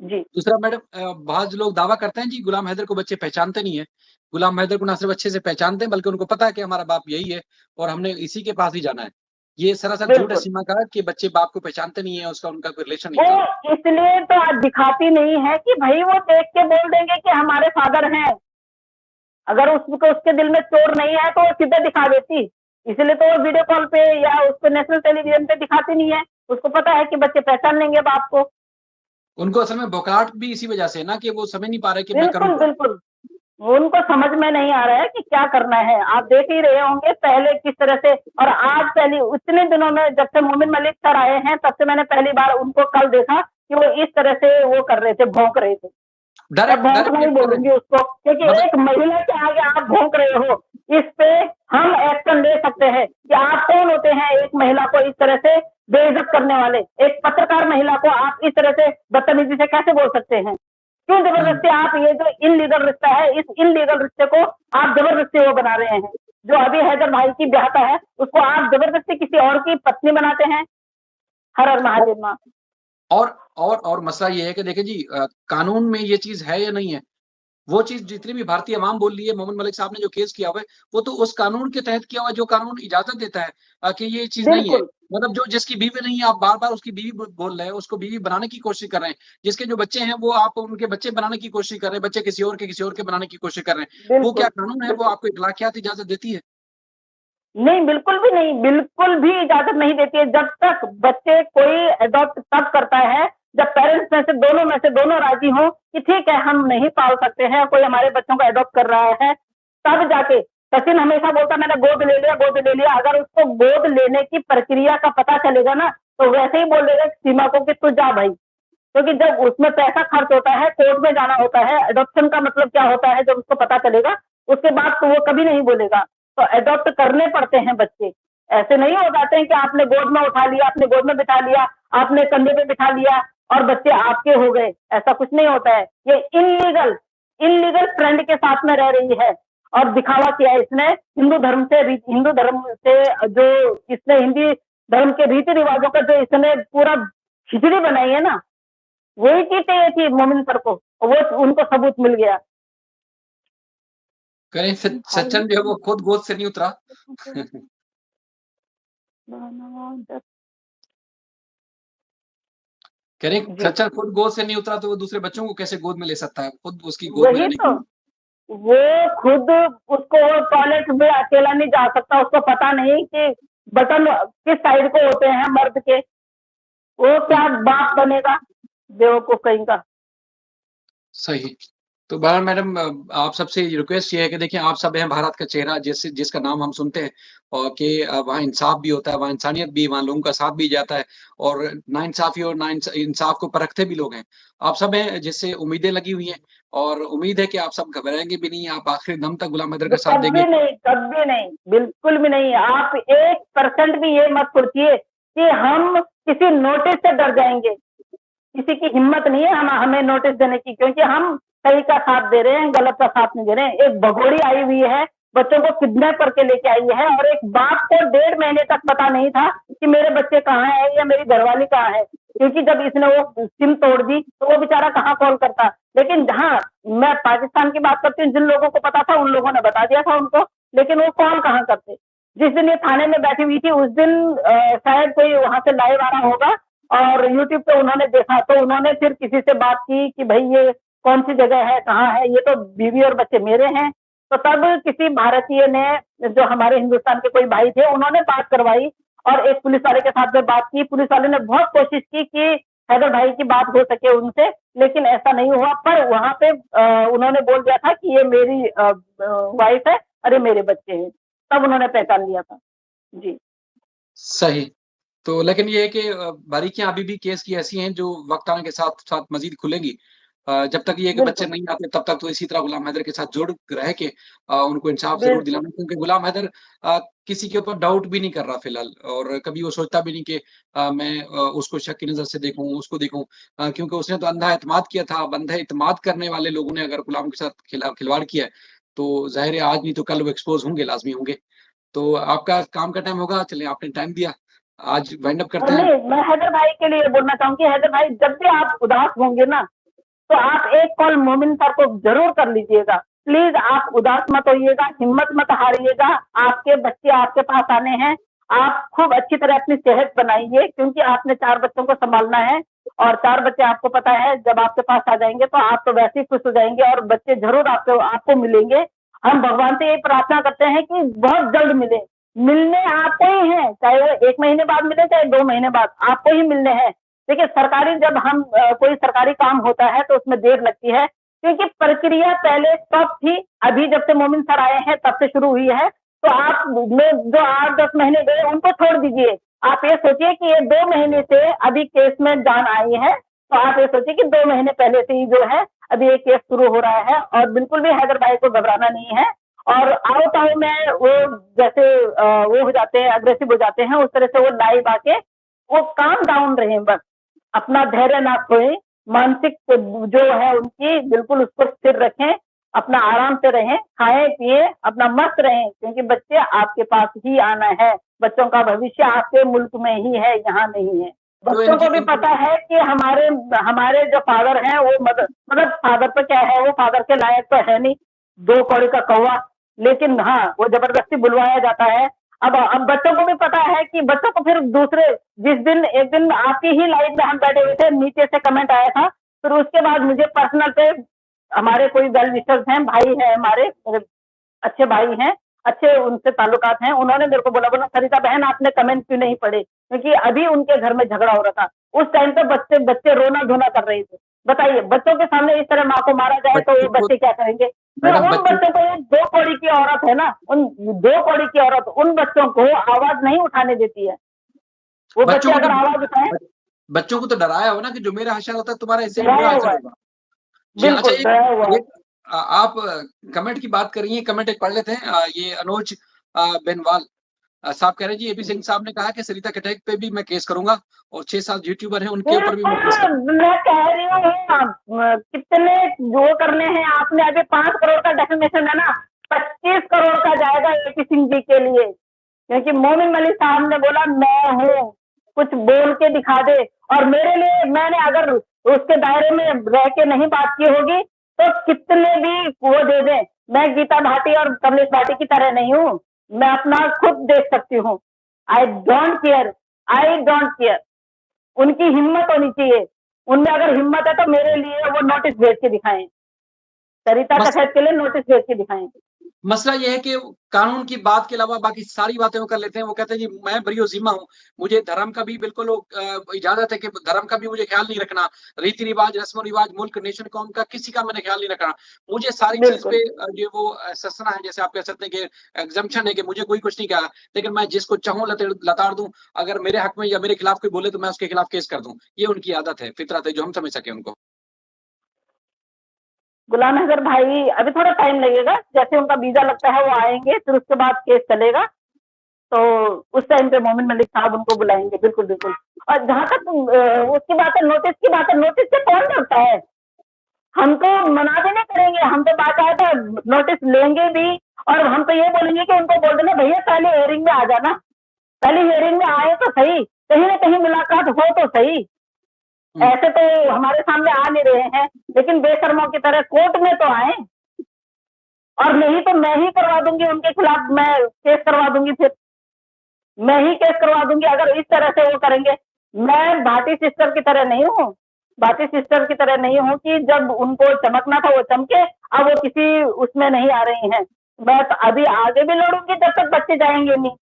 जी। दूसरा मैडम बहुत लोग दावा करते हैं जी गुलाम हैदर को बच्चे पहचानते नहीं है। गुलाम हैदर को ना सिर्फ अच्छे से पहचानते हैं बल्कि उनको पता है कि हमारा बाप यही है और हमने इसी के पास ही जाना है। ये सरासर झूठ है बिल्कुल। सीमा का कि बच्चे बाप को पहचानते नहीं है, उसका उनका कोई रिलेशन नहीं वो था। इसलिए तो आज दिखाती नहीं है कि भाई वो देख के बोल देंगे कि हमारे फादर हैं। अगर उसको उसके दिल में चोर नहीं है तो वो सीधे दिखा देती। इसलिए तो वो वीडियो कॉल पे या उसको नेशनल टेलीविजन पे दिखाती नहीं है। उसको पता है कि बच्चे पहचान लेंगे बाप को। उनको असल में बौखलाहट भी इसी वजह से है ना कि वो समझ नहीं पा रहे कि मैं करूँ बिल्कुल, क्या? बिल्कुल। उनको समझ में नहीं आ रहा है कि क्या करना है। आप देख ही रहे होंगे पहले किस तरह से, और आज पहली इतने दिनों में जब से मोमिन मलिक सर आए हैं तब से मैंने पहली बार उनको कल देखा कि वो इस तरह से वो कर रहे थे, भौंक रहे थे। मैं डायरेक्ट भौंकना डायरेक्ट ही हिट कर रहे बोलूंगी हैं। उसको, क्योंकि मतलब एक महिला के आगे आप भौंक रहे हो, इस पे हम एक्शन ले सकते हैं कि आप कौन होते हैं एक महिला को इस तरह से बेइज्जत करने वाले। एक पत्रकार महिला को आप इस तरह से बदतमीजी से कैसे बोल सकते हैं? क्यों हुँ। जबरदस्ती आप ये जो इनलीगल रिश्ता है, इस इनलीगल रिश्ते को आप जबरदस्ती वो बना रहे हैं। जो अभी हैदर भाई की ब्याहता है उसको आप जबरदस्ती किसी और की पत्नी बनाते हैं। हर हर महादेव माँ। और मसला ये है कि देखिए जी कानून में ये चीज़ है या नहीं है? वो चीज़ जितनी भी भारतीय अवाम बोल रही है, मोहम्मद मलिक साहब ने जो केस किया हुआ है, वो तो उस कानून के तहत किया हुआ है जो कानून इजाज़त देता है कि ये चीज़ नहीं है। बिल्कुल। मतलब जो जिसकी बीवी नहीं है, आप बार-बार उसकी बीवी बोल रहे हैं, उसको बीवी बनाने की कोशिश कर रहे हैं। जिसके जो बच्चे हैं, वो आप उनके बच्चे बनाने की कोशिश कर रहे हैं, बच्चे किसी और के बनाने की कोशिश कर रहे हैं। वो क्या बिल्कुल। कानून है, वो बिल्कुल। आपको इखलाकियात इजाज़त देती है? नहीं, बिल्कुल भी नहीं, बिल्कुल भी इजाज़त नहीं देती है। जब तक बच्चे कोई एडॉप्ट तब करता है, जब पेरेंट्स में से दोनों राज़ी हों कि ठीक है, हम नहीं पाल सकते हैं, कोई हमारे बच्चों को एडॉप्ट कर रहा है, तब जाके। सचिन हमेशा बोलता मैंने गोद ले लिया, गोद ले लिया। अगर उसको गोद लेने की प्रक्रिया का पता चलेगा ना, तो वैसे ही बोल देगा सीमा को कि तू जा भई। क्योंकि जब उसमें पैसा खर्च होता है, कोर्ट में जाना होता है, एडॉप्शन का मतलब क्या होता है जब उसको पता चलेगा, उसके बाद तो वो कभी नहीं बोलेगा। तो एडॉप्ट करने पड़ते हैं बच्चे। ऐसे नहीं हो जाते हैं कि आपने गोद में उठा लिया, आपने गोद में बिठा लिया, आपने कंधे पे बिठा लिया और बच्चे आपके हो गए। ऐसा कुछ नहीं होता है। ये इनलीगल इनलीगल ट्रेंड के साथ में रह रही है और दिखावा किया है इसने हिंदू धर्म से जो इसने हिंदी धर्म के रीति रिवाजों का जो इसने पूरा खिचड़ी बनाई है ना, वही चीज़ चाहिए थी मोमिन सर को, वो उनको सबूत मिल गया। कहीं भाई सज्जन जो है वो खुद गोद से नहीं उतरा। कह रहे हैं जी। सच्चर खुद गोद से नहीं उतरा तो वो दूसरे बच्चों को कैसे गोद में ले सकता है? खुद उसकी गोद में वही रहने तो। की वो खुद उसको टॉयलेट में अकेला नहीं जा सकता, उसको पता नहीं कि बटन किस साइड को होते हैं मर्द के। वो हुँ, क्या बाप बनेगा, बेवकूफ कहीं का। सही। तो बहरहाल मैडम आप सबसे रिक्वेस्ट ये है कि देखिए आप सब हैं भारत का चेहरा जिसका नाम हम सुनते हैं और कि वहाँ इंसाफ भी होता है, वहाँ इंसानियत भी, वहाँ लोगों का साथ भी जाता है और नाइंसाफ़ी और इंसाफ को परखते भी लोग हैं। आप सब हैं जिससे उम्मीदें लगी हुई हैं और उम्मीद है कि आप सब घबराएँगे भी नहीं, आप आखिरी दम तक गुलाम हैदर का साथ कभी देंगे। नहीं, कभी नहीं, बिल्कुल भी नहीं। आप 1% भी ये मत सोचिए कि हम किसी नोटिस से डर जाएंगे। किसी की हिम्मत नहीं है हमें नोटिस देने की, क्योंकि हम सही का साथ दे रहे हैं, गलत का साथ नहीं दे रहे हैं। एक भगोड़ी आई हुई है, बच्चों को किडनैप करके लेके आई है और एक बाप को 1.5 महीने तक पता नहीं था कि मेरे बच्चे कहाँ हैं या मेरी घरवाली कहाँ है, क्योंकि जब इसने वो सिम तोड़ दी तो वो बेचारा कहाँ कॉल करता। लेकिन हाँ, मैं पाकिस्तान की बात करती हूँ, जिन लोगों को पता था उन लोगों ने बता दिया था उनको, लेकिन वो कॉल कहाँ करते। जिस दिन ये थाने में बैठी हुई थी उस दिन शायद कोई वहां से लाइव आ रहा होगा और यूट्यूब पे उन्होंने देखा, तो उन्होंने फिर किसी से बात की कि भाई ये कौन सी जगह है, कहाँ है, ये तो बीवी और बच्चे मेरे हैं। तो तब किसी भारतीय ने, जो हमारे हिंदुस्तान के कोई भाई थे, उन्होंने बात करवाई और एक पुलिस वाले के साथ में बात की। पुलिस वाले ने बहुत कोशिश की कि हैदर भाई की बात हो सके उनसे, लेकिन ऐसा नहीं हुआ। पर वहां पे उन्होंने बोल दिया था कि ये मेरी वाइफ है और ये मेरे बच्चे हैं, तब उन्होंने पहचान लिया था। जी। सही। तो लेकिन ये है कि बारीकियाँ अभी भी केस की ऐसी हैं जो वक़्त आने के साथ-साथ मज़ीद खुलेंगी। जब तक ये है कि बच्चे बिल्कुल। नहीं आते तब तक तो इसी तरह गुलाम हैदर के साथ जुड़ रह के उनको इंसाफ ज़रूर बिल्कुल। दिलाना क्योंकि गुलाम हैदर किसी के ऊपर डाउट भी नहीं कर रहा फ़िलहाल और कभी वो सोचता भी नहीं कि मैं उसको शक की नज़र से देखूँ, उसको देखूँ क्योंकि उसने तो अंधा एतमाद किया था। अब अंधा एतमाद करने वाले लोगों ने अगर गुलाम के साथ खिलवाड़ किया है, तो ज़ाहिर है आज नहीं तो कल वो एक्सपोज़ होंगे, लाज़मी होंगे। तो आपका काम का टाइम होगा, चलिए आपने टाइम दिया। आज वाइंड अप करते हैं। नहीं, मैं हैदर भाई के लिए बोलना चाहूंगी, हैदर भाई जब भी आप उदास होंगे ना, तो आप एक कॉल मोमिन सर को जरूर कर लीजिएगा। प्लीज आप उदास मत होइएगा, हिम्मत मत हारिएगा। आपके बच्चे आपके पास आने हैं, आप खूब अच्छी तरह अपनी सेहत बनाइए, क्योंकि आपने 4 बच्चों को संभालना है और 4 बच्चे आपको पता है जब आपके पास आ जाएंगे तो आप तो वैसे ही खुश हो जाएंगे और बच्चे जरूर आपको आपको मिलेंगे। हम भगवान से यही प्रार्थना करते हैं कि बहुत जल्द मिले। मिलने आपको ही है, चाहे वो 1 महीने बाद मिले चाहे 2 महीने बाद, आपको ही मिलने हैं। देखिए सरकारी जब हम कोई सरकारी काम होता है तो उसमें देर लगती है, क्योंकि प्रक्रिया पहले स्टॉप थी, अभी जब से मोमिन सर आए हैं तब से शुरू हुई है। तो आप जो 8-10 महीने गए उनको छोड़ दीजिए। आप ये सोचिए कि ये 2 महीने से अभी केस में जान आई है, तो आप ये सोचिए कि 2 महीने पहले से ही जो है अभी ये केस शुरू हो रहा है और बिल्कुल भी हैदर भाई को घबराना नहीं है। और आओ में वो जैसे वो हो जाते हैं, अग्रेसिव हो जाते हैं, उस तरह से वो लाइव आके वो काम डाउन रहे, बस अपना धैर्य ना खोए, मानसिक जो है उनकी बिल्कुल उसको स्थिर रखें, अपना आराम से रहें, खाएं पिए, अपना मस्त रहें, क्योंकि बच्चे आपके पास ही आना है। बच्चों का भविष्य आपके मुल्क में ही है, यहाँ नहीं है। तो बच्चों को भी पता है कि हमारे हमारे जो फादर हैं वो मतलब फादर तो क्या है, वो फादर के लायक तो है नहीं, 2 कौड़ी का कौवा, लेकिन हाँ वो जबरदस्ती बुलवाया जाता है। अब बच्चों को भी पता है कि बच्चों को फिर दूसरे जिस दिन एक दिन आपकी ही लाइफ में हम बैठे हुए थे, नीचे से कमेंट आया था, फिर उसके बाद मुझे पर्सनल पे हमारे कोई वेल विशर्स हैं, भाई है हमारे, मेरे अच्छे भाई हैं, अच्छे उनसे ताल्लुकात हैं, उन्होंने मेरे को बोला सरिता बहन आपने कमेंट क्यों नहीं पढ़े, क्योंकि अभी उनके घर में झगड़ा हो रहा था। उस टाइम पे बच्चे रोना धोना कर रहे थे। बताइए बच्चों के सामने इस तरह माँ को मारा जाए तो वो बच्चे क्या करेंगे? फिर मैडम उन बच्चों बच्चों को 2 कौड़ी की औरत है ना, उन 2 कौड़ी की औरत उन बच्चों को आवाज नहीं उठाने देती है। वो बच्चे बच्चों को अगर तो आवाज उठाएं, बच्चों को तो डराया हो ना कि जो मेरा हाशर होता है तुम्हारा इससे भी बुरा डराया हाशर हुआ है, होगा। जी हाँ, अच्छा बिल्कुल डराया हुआ है। एक आप कमेंट की बात कर रही हैं, कमेंट एक पढ़ लेते हैं। ये अनुज बेनवाल साहब कह रहे हैं जी एपी सिंह साहब ने कहा कि सरिता कटेक पे भी मैं केस करूँगा और 6-7 यूट्यूबर हैं उनके ऊपर भी मैं केस करूँगा। मैं कह रही हूँ कितने जो करने हैं आपने, अभी 5 करोड़ का डेफिनेशन है ना, 25 करोड़ का जाएगा एपी सिंह जी के लिए, क्योंकि मोमिन मलिक साहब ने बोला मैं हूँ, कुछ बोल के दिखा दे। और मेरे लिए मैंने अगर उसके दायरे में रह के नहीं बात की होगी तो कितने भी वो दे दें, मैं गीता भाटी और कमलेश भाटी की तरह नहीं हूँ, मैं अपना खुद देख सकती हूँ। I don't care, I don't care. उनकी हिम्मत होनी चाहिए, उनमें अगर हिम्मत है तो मेरे लिए वो नोटिस भेज के दिखाएं, सरिता बस कटहत के लिए नोटिस भेज के दिखाएं। मसला ये है कि कानून की बात के अलावा बाकी सारी बातें वो कर लेते हैं। वो कहते हैं जी मैं बरी-ओ-ज़िम्मा हूँ, मुझे धर्म का भी बिल्कुल वो इजाज़त है कि धर्म का भी मुझे ख़्याल नहीं रखना, रीति-रिवाज, रस्म-रिवाज, मुल्क, नेशन, कौम का किसी का मैंने ख़्याल नहीं रखना। मुझे सारी चीज़ बिल्कुल पे ये वो ससना है, जैसे आप कह सकते हैं कि एग्ज़म्पशन है कि मुझे कोई कुछ नहीं कहा, लेकिन मैं जिसको चाहूँ लताड़ दूँ, अगर मेरे हक़ में या मेरे खिलाफ़ कोई बोले तो मैं उसके खिलाफ़ केस कर दूँ। ये उनकी आदत है, फ़ितरत है जो हम समझ सकें उनको। गुलाम हैदर भाई अभी थोड़ा टाइम लगेगा, जैसे उनका वीजा लगता है वो आएंगे, फिर उसके बाद केस चलेगा, तो उस टाइम पे मोमिन मलिक साहब उनको बुलाएंगे, बिल्कुल बिल्कुल। और जहां तक उसकी बात है, नोटिस की बात है, नोटिस से कौन डरता है? हम तो मना भी नहीं करेंगे, हम तो बात आए तो नोटिस लेंगे भी, और हम तो ये बोलेंगे कि उनको बोल देना भैया पहले हेयरिंग में आ जाना, पहले हेयरिंग में आए तो सही, कहीं ना कहीं मुलाकात हो तो सही। हुँ। ऐसे तो हमारे सामने आ नहीं रहे हैं, लेकिन बेशर्मों की तरह कोर्ट में तो आए, और नहीं तो मैं ही करवा दूंगी उनके खिलाफ, मैं केस करवा दूंगी, फिर मैं ही केस करवा दूंगी अगर इस तरह से वो करेंगे। मैं भाटी सिस्टर की तरह नहीं हूँ, भाटी सिस्टर की तरह नहीं हूँ कि जब उनको चमकना था वो चमके, अब वो किसी उसमें नहीं आ रही हैं। मैं तो अभी आगे भी लड़ूंगी जब तक बच्चे जाएंगे नहीं।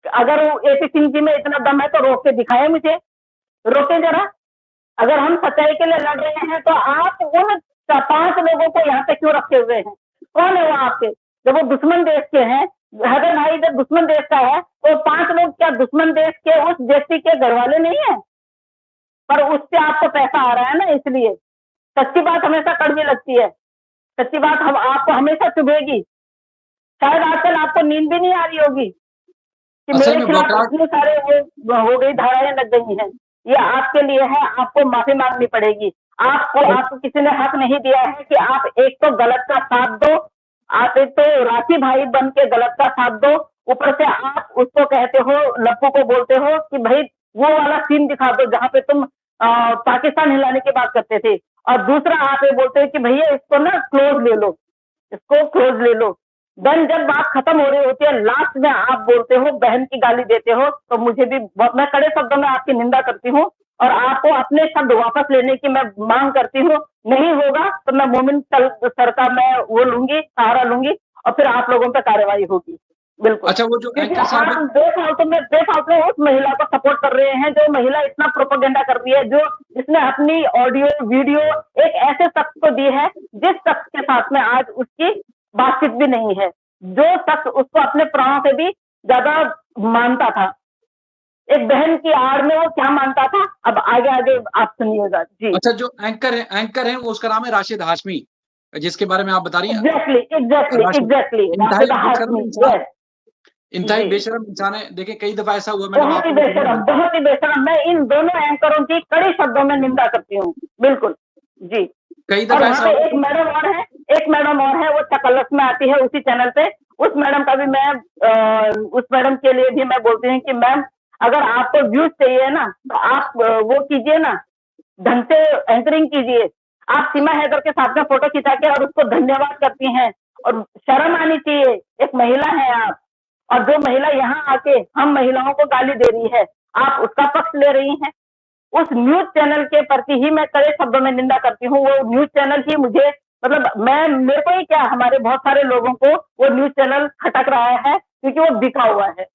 अगर एपी सिंह जी में इतना दम है तो रोक के दिखाए मुझे, रोके जरा। अगर हम सच्चाई के लिए लड़ रहे हैं तो आप उन 5 लोगों को यहाँ पे क्यों रखे हुए हैं? कौन है वो आपके? जब वो दुश्मन देश के हैं, अगर भाई जब दुश्मन देश का है तो 5 लोग क्या दुश्मन देश के उस व्यक्ति के घर वाले नहीं है? पर उससे आपको पैसा आ रहा है ना, इसलिए सच्ची बात हमेशा कड़वी लगती है, सच्ची बात हम आपको हमेशा चुभेगी। शायद आजकल आपको नींद भी नहीं आ रही होगी कि असल मेरे में खिलाफ बॉयकॉट इतने सारे वो हो गई, धाराएं लग गई हैं। ये आपके लिए है, आपको माफी मांगनी पड़ेगी। आपको किसी ने हक नहीं दिया है कि आप एक तो गलत का साथ दो, आप एक तो राखी भाई बन के गलत का साथ दो, ऊपर से आप उसको कहते हो, लप्पू को बोलते हो कि भाई वो वाला सीन दिखा दो जहां पे तुम पाकिस्तान हिलाने की बात करते थे, और दूसरा आप ये बोलते हैं कि भैया इसको ना क्लोज ले लो, इसको क्लोज ले लो। देन जब बात खत्म हो रही होती है, लास्ट में आप बोलते हो, बहन की गाली देते हो, तो मुझे भी बहुत, मैं कड़े शब्दों में आपकी निंदा करती हूँ और आपको अपने शब्द वापस लेने की मैं मांग करती हूँ। नहीं होगा तो मैं मोमिन सर का मैं वो लूंगी, सहारा लूंगी और फिर आप लोगों पर कार्रवाई होगी। बिल्कुल। अच्छा, वो जो क्योंकि एंकर साहब आप बेफालतू उस महिला को सपोर्ट कर रहे हैं, जो महिला इतना प्रोपेगेंडा कर रही है, जो जिसने अपनी ऑडियो वीडियो एक ऐसे शख्स को दी है जिस शख्स के साथ में आज उसकी बातचीत भी नहीं है, जो शख्स उसको अपने प्राणों से भी ज्यादा मानता था। एक बहन की आड़ में वो क्या मानता था, अब आगे आगे आप सुनिएगा जी। अच्छा, जो एंकर है वो उसका नाम है राशिद हाशमी, जिसके बारे में आप बता रही हैं। एग्जैक्टली एग्जैक्टली राशिद एग्जैक्टली इंतहाई राशिद बेशर्म हाशमी, इंसान, यस इंतहाई जी। बेशर्म इंसान है। देखिए कई दफा ऐसा हुआ मैडम, बहुत ही आपको भी सुना बेशरम, होगा। बहुत ही बेशरम। मैं इन दोनों एंकरों की कड़े शब्दों में निंदा करती हूँ, बिल्कुल जी। कई और दफा वहाँ ऐसा पे हुआ एक कि मैडम और है, एक मैडम और है, वो चकलस में आती है उसी चैनल पे। उस मैडम का भी मैं उस मैडम के लिए भी मैं बोलती हूँ कि मैम, अगर आपको व्यूज चाहिए ना तो आप वो कीजिए ना, ढंग से एंकरिंग कीजिए। आप सीमा हैदर के साथ में फोटो खिंचा के और उसको धन्यवाद करती हैं, और शर्म आनी चाहिए, एक महिला है आप। और जो महिला यहाँ आके हम महिलाओं को गाली दे रही है, आप उसका पक्ष ले रही हैं। उस न्यूज चैनल के प्रति ही मैं कड़े शब्दों में निंदा करती हूँ। वो न्यूज चैनल ही मुझे, मतलब मैं, मेरे को ही क्या, हमारे बहुत सारे लोगों को वो न्यूज चैनल खटक रहा है, क्योंकि वो बिका हुआ है।